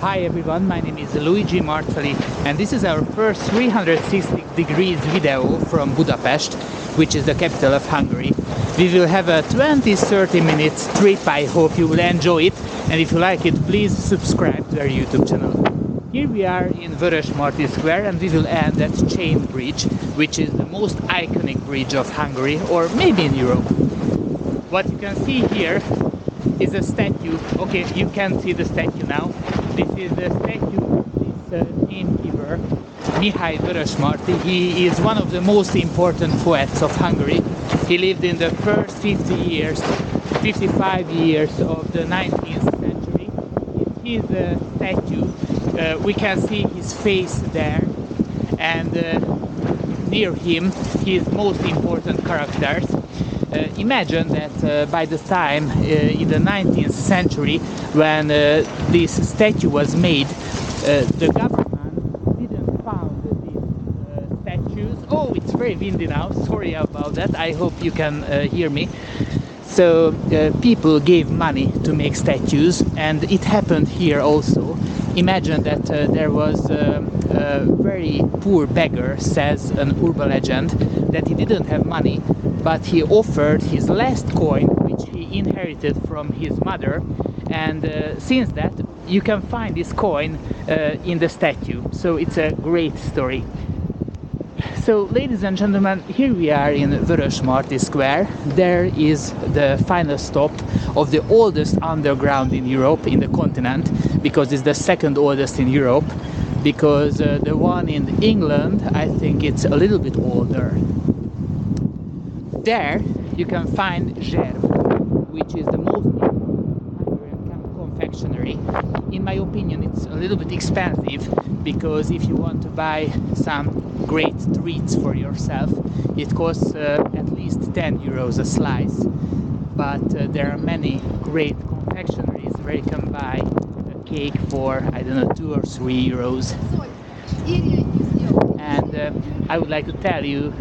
Hi everyone, my name is Luigi Marzali and this is our first 360 degrees video from Budapest, which is the capital of Hungary. We will have a 20-30 minutes trip. I hope you will enjoy it, and if you like it, please subscribe to our YouTube channel. Here we are in Vörösmarty Square and we will end at Chain Bridge, which is the most iconic bridge of Hungary, or maybe in Europe. What you can see here is a statue. Okay, you can see the statue now. This is the statue of this innkeeper, Mihály Vörösmarty. He is one of the most important poets of Hungary. He lived in the first 55 years of the 19th century. In his statue, we can see his face there, and near him, his most important characters. Imagine that by the time in the 19th century, when this statue was made, the government didn't found these statues. Oh, it's very windy now, sorry about that, I hope you can hear me. So people gave money to make statues, and it happened here also. Imagine that there was a very poor beggar, says an urban legend, that he didn't have money, but he offered his last coin, which he inherited from his mother, and since that you can find this coin in the statue. So it's a great story. So, ladies and gentlemen, here we are in Vörösmarty Square. There is the final stop of the oldest underground in Europe, in the continent, because it's the second oldest in Europe, because the one in England, I think it's a little bit older. There you can find Gerbeaud, which is the most Hungarian confectionery. In my opinion, it's a little bit expensive, because if you want to buy some great treats for yourself, it costs at least 10 euros a slice. But there are many great confectioneries where you can buy a cake for, I don't know, 2 or 3 euros. And I would like to tell you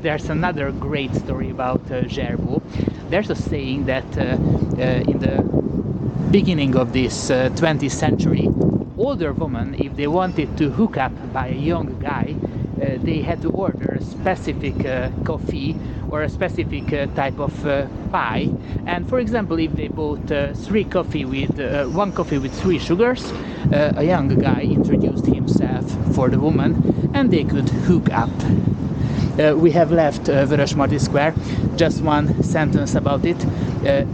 there's another great story about Gerbeaud. There's a saying that in the beginning of this 20th century, older women, if they wanted to hook up by a young guy, they had to order a specific coffee or a specific type of pie. And for example, if they bought one coffee with 3 sugars, a young guy introduced himself for the woman and they could hook up. We have left Vörösmarty Square. Just one sentence about it.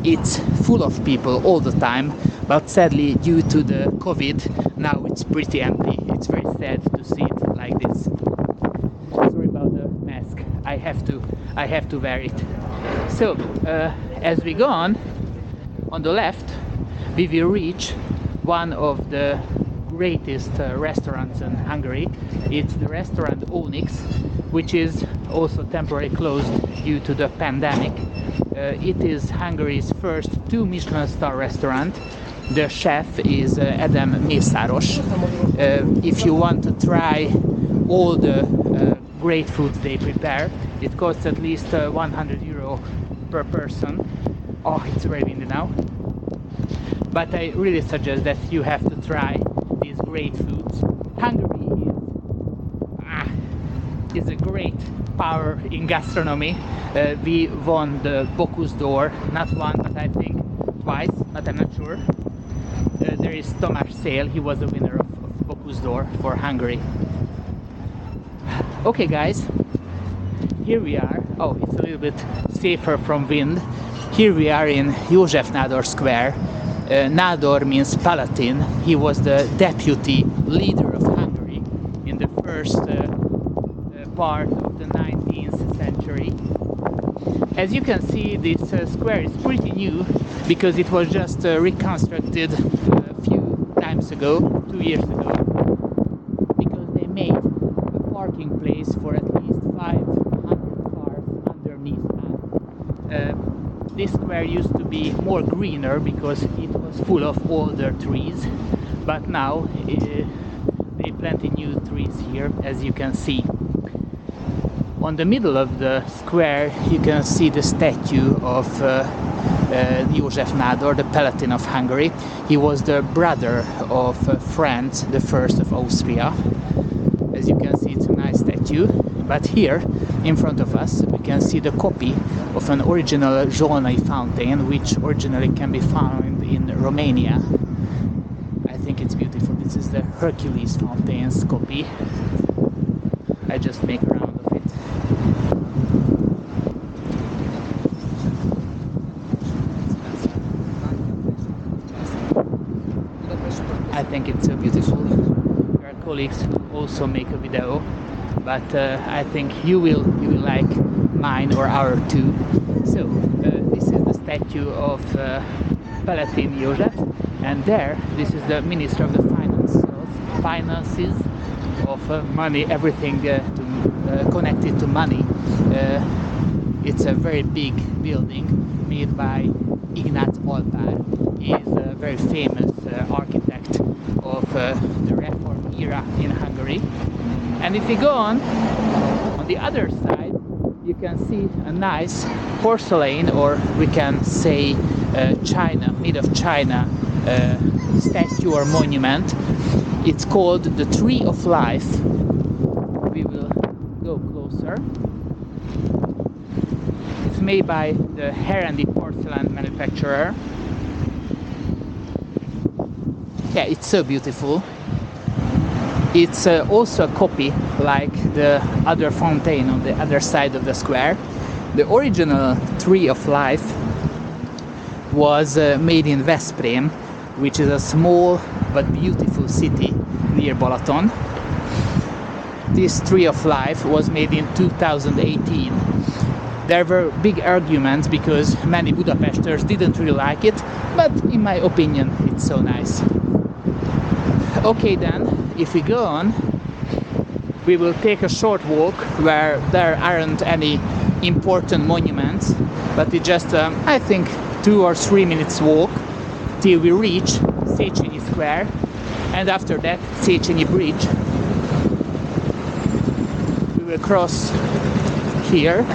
It's full of people all the time, but sadly due to the COVID now it's pretty empty. It's very sad to see it like this. Sorry about the mask. I have to wear it. So as we go on the left, we will reach one of the greatest restaurants in Hungary. It's the restaurant Onyx, which is also temporarily closed due to the pandemic. It is Hungary's first 2 Michelin star restaurant. The chef is Adam Mészáros. If you want to try all the great foods they prepare, it costs at least 100 euro per person. Oh, it's very windy now. But I really suggest that you have to try these great foods. Hungary is a great power in gastronomy. We won the Bocuse d'Or, not one, but I think twice, but I'm not sure. There is Tamás Szél, he was the winner of Bocuse d'Or for Hungary. Okay guys, here we are. Oh, it's a little bit safer from wind. Here we are in József nádor Square. Nádor means Palatine. He was the deputy leader of Hungary in the first part of the 19th century. As you can see, this square is pretty new because it was just reconstructed a few times ago, 2 years ago, because they made a parking place for at least 500 cars underneath that. This square used to be more greener because it was full of older trees, but now they planted new trees here, as you can see. On the middle of the square you can see the statue of József nádor, the Palatine of Hungary. He was the brother of Franz the First of Austria. As you can see, it's a nice statue. But here, in front of us, we can see the copy of an original Zsolnai fountain, which originally can be found in Romania. I think it's beautiful. This is the Hercules fountains copy. I just make a round of it. I think it's so beautiful. Our colleagues also make a video, but I think you will like mine or our too. So this is the statue of Palatine József, and there this is the Minister of the Finances of money, everything connected to money. It's a very big building made by Ignác Alpár. He is a very famous architect of the Reform era in Hungary. And if you go on the other side, you can see a nice porcelain, or we can say China, made of China statue or monument. It's called the Tree of Life. We will go closer. It's made by the Herrendi porcelain manufacturer. Yeah, it's so beautiful. It's also a copy like the other fountain on the other side of the square. The original Tree of Life was made in Veszprém, which is a small but beautiful city near Balaton. This Tree of Life was made in 2018. There were big arguments because many Budapesters didn't really like it, but in my opinion it's so nice. Okay then, if we go on, we will take a short walk where there aren't any important monuments, but it's just I think 2 or 3 minutes walk till we reach Széchenyi Square, and after that Széchenyi Bridge. We will cross here.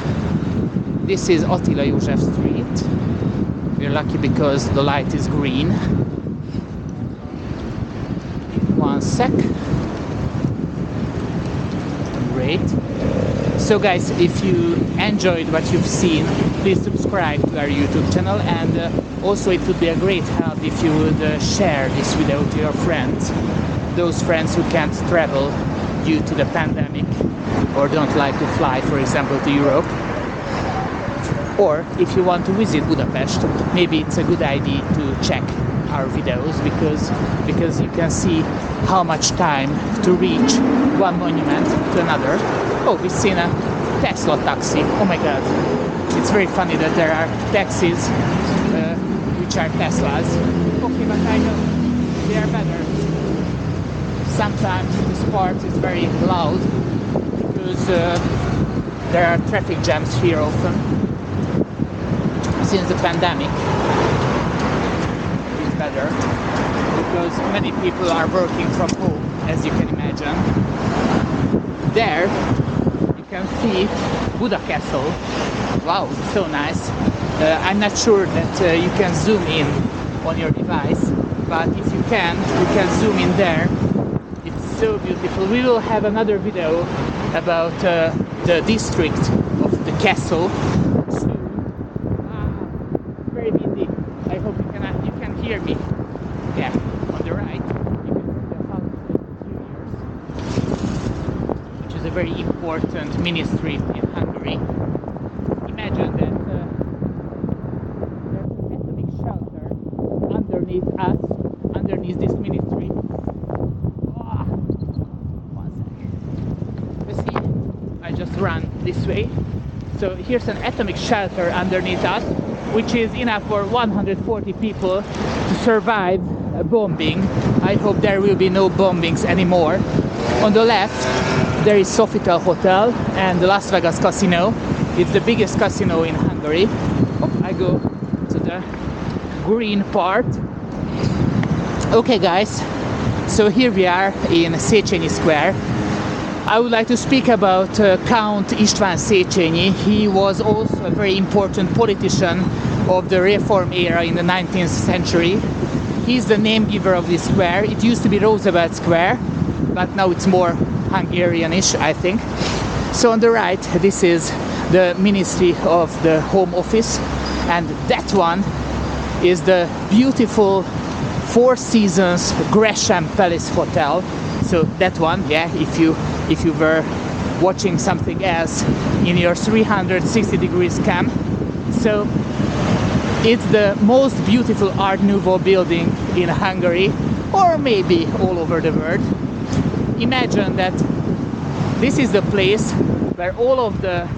This is Attila József Street. We're lucky because the light is green. One sec. Great. So guys, if you enjoyed what you've seen, please subscribe to our YouTube channel, and also it would be a great help if you would share this video to your friends, those friends who can't travel due to the pandemic or don't like to fly, for example, to Europe. Or if you want to visit Budapest, maybe it's a good idea to check our videos, because you can see how much time to reach one monument to another. Oh, we've seen a Tesla taxi. Oh my god. It's very funny that there are taxis which are Teslas. Okay, but I know they are better. Sometimes this part is very loud because there are traffic jams here often. Since the pandemic, it's better because many people are working from home, as you can imagine. There you can see Buda Castle. Wow, it's so nice. I'm not sure that you can zoom in on your device, but if you can zoom in there. It's so beautiful. We will have another video about the district of the castle. Very windy. I hope you can hear me. Yeah, on the right you can see the House of Juniors, which is a very important ministry in Hungary. Imagine that there's an atomic shelter underneath us, underneath this ministry. Oh, one second. You see, I just run this way. So here's an atomic shelter underneath us, which is enough for 140 people to survive a bombing. I hope there will be no bombings anymore. On the left there is Sofitel Hotel and the Las Vegas Casino. It's the biggest casino in Hungary. Oh, I go to the green part. Okay guys, so here we are in Széchenyi Square. I would like to speak about Count István Széchenyi. He was also a very important politician of the Reform era in the 19th century. He's the name giver of this square. It used to be Roosevelt Square, but now it's more Hungarianish, I think. So on the right, this is the Ministry of the Home Office, and that one is the beautiful Four Seasons Gresham Palace Hotel. So that one, yeah, if you were watching something else in your 360 degrees cam. So it's the most beautiful Art Nouveau building in Hungary, or maybe all over the world. Imagine that this is the place where all of the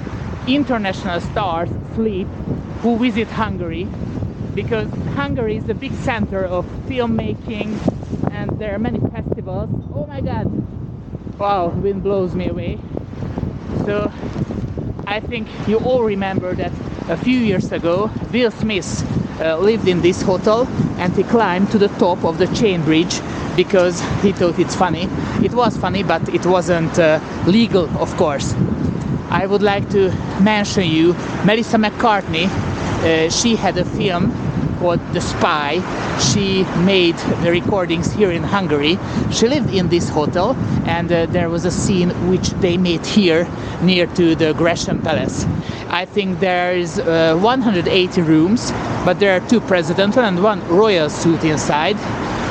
international stars sleep who visit Hungary, because Hungary is the big center of filmmaking and there are many festivals. Oh my god! Wow, wind blows me away. So I think you all remember that a few years ago Will Smith lived in this hotel, and he climbed to the top of the chain bridge because he thought it's funny. It was funny, but it wasn't legal, of course. I would like to mention you Melissa McCartney. She had a film called The Spy. She made the recordings here in Hungary. She lived in this hotel, and there was a scene which they made here near to the Gresham Palace. I think there is 180 rooms, but there are 2 presidential and 1 royal suite inside.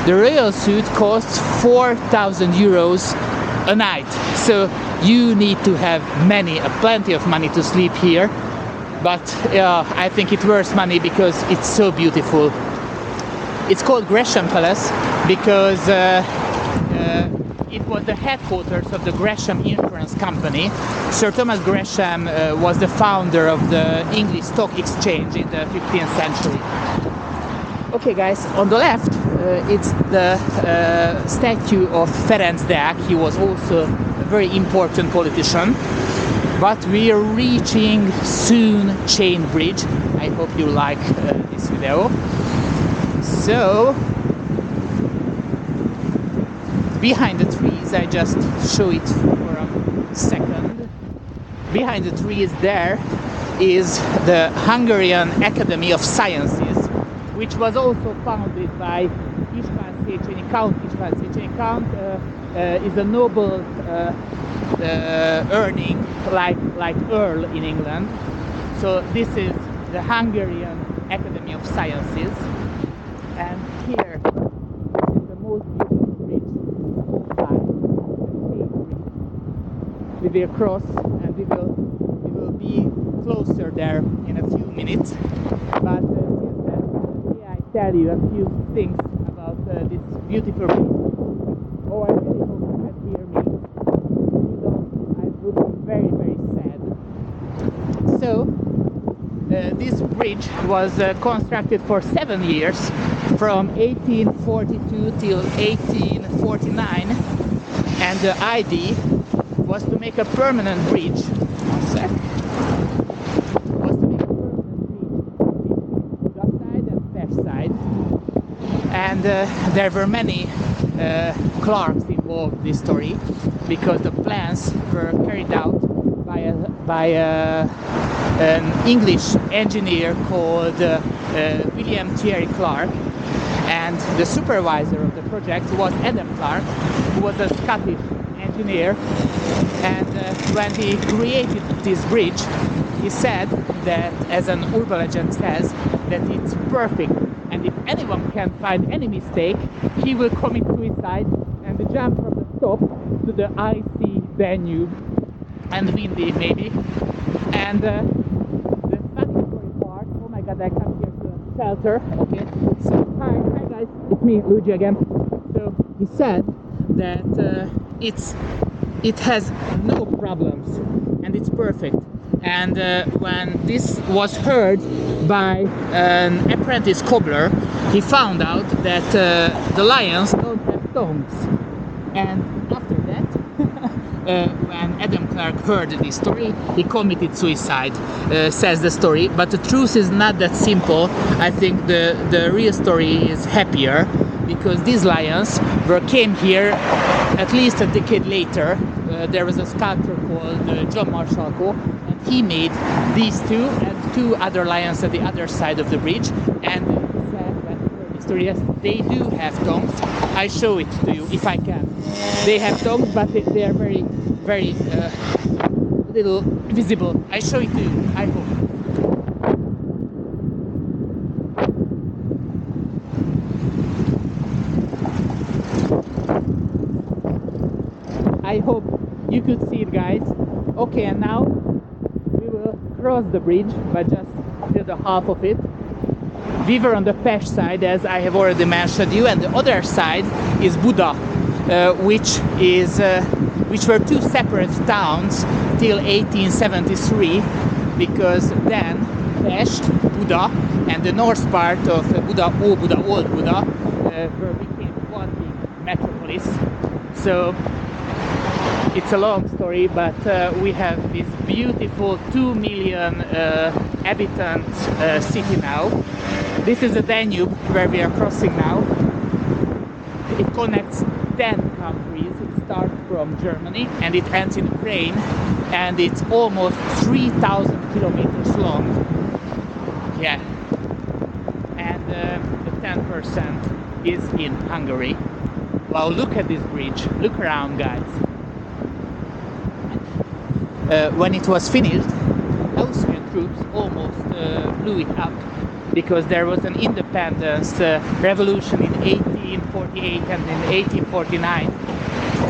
The royal suite costs 4,000 euros a night, so you need to have plenty of money to sleep here. But I think it's worth money because it's so beautiful. It's called Gresham Palace because it was the headquarters of the Gresham Insurance Company. Sir Thomas Gresham was the founder of the English Stock Exchange in the 15th century. Okay guys, on the left it's the statue of Ferenc Deák. He was also a very important politician. But we are reaching soon Chain Bridge. I hope you like this video. So behind the trees, I just show it for a second. Behind the trees there is the Hungarian Academy of Sciences, which was also founded by Széchenyi, Count István Széchenyi. Count is a noble earning like Earl in England. So this is the Hungarian Academy of Sciences, and here is the most beautiful bridge we will cross, and we will be closer there in a few minutes. But since then, I tell you a few things about this beautiful bridge. Oh, I really hope you can hear me. I would be very, very sad. So, this bridge was constructed for 7 years, from 1842 till 1849, and the idea was to make a permanent bridge. One sec. Was to make a permanent bridge, that side and that side, and there were many clerks involved in this story, because the plans were carried out by an English engineer called William Thierry Clark, and the supervisor of the project was Adam Clark, who was a Scottish engineer. And when he created this bridge, he said that, as an urban legend says, that it's perfect, and if anyone can find any mistake, he will commit suicide and jump from the top to the icy Danube, and windy maybe. And the satisfactory part, oh my god, I come here to a shelter. Okay, so hi guys, it's me, Luigi again. So he said that it has no problems and it's perfect. And when this was heard by an apprentice cobbler, he found out that the lions don't have tongues. And after that, when Adam Clark heard this story, he committed suicide, says the story. But the truth is not that simple. I think the real story is happier, because these lions came here at least a decade later. There was a sculptor called John Marshall, And he made these two and two other lions at the other side of the bridge. And he said that historians, they do have tongues. I show it to you if I can. They have tongues, but they are very, very little visible. I show it to you, I hope. I hope you could see it, guys. Okay, and now we will cross the bridge, but just till the half of it. We were on the Pest side, as I have already mentioned you, and the other side is Buda, which were two separate towns till 1873, because then Pest, Buda, and the north part of Buda, Old Buda, became one big metropolis. So it's a long story, but we have this beautiful 2 million habitant city now. This is the Danube where we are crossing now. It connects 10 countries. It starts from Germany and it ends in Ukraine, and it's almost 3,000 kilometers long. Yeah. And the 10% is in Hungary. Wow, look at this bridge. Look around, guys. When it was finished, Austrian troops almost blew it up, because there was an independence revolution in 1848 and in 1849,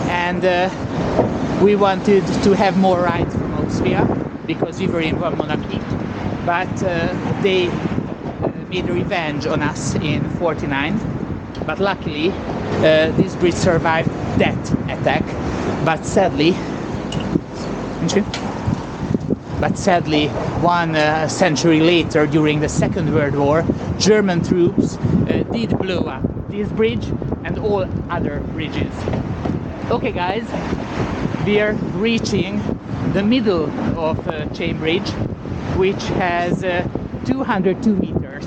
and we wanted to have more rights from Austria because we were in one monarchy, but they made revenge on us in 49. But luckily this bridge survived that attack, but sadly 1 century later, during the Second World War, German troops did blow up this bridge and all other bridges. Okay, guys, we are reaching the middle of Chain Bridge, which has 202 meters.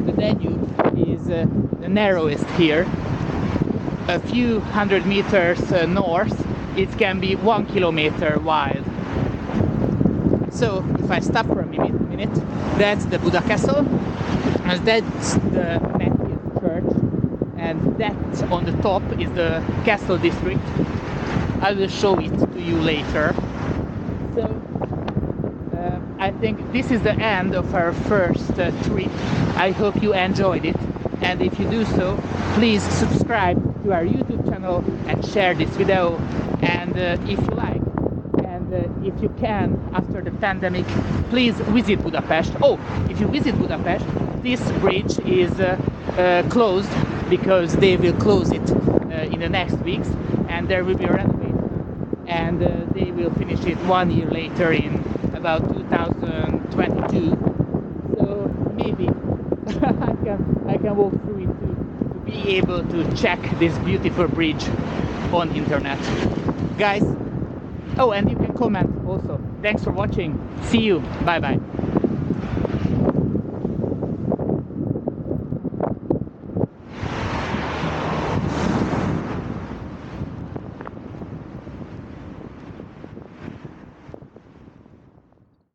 The Danube is the narrowest here. A few hundred meters north, it can be 1 kilometer wide. So if I stop for a minute, that's the Buda Castle, and that's the Matthew Church, and that on the top is the Castle District. I will show it to you later. So I think this is the end of our first trip. I hope you enjoyed it, and if you do so, please subscribe to our YouTube channel and share this video, and if you like, if you can, after the pandemic, please visit Budapest. Oh, if you visit Budapest, this bridge is closed, because they will close it in the next weeks, and there will be a renovation, and they will finish it 1 year later in about 2022. So maybe I can walk through it to be able to check this beautiful bridge on internet. Guys, oh, and you can comment also. Thanks for watching. See you. Bye bye.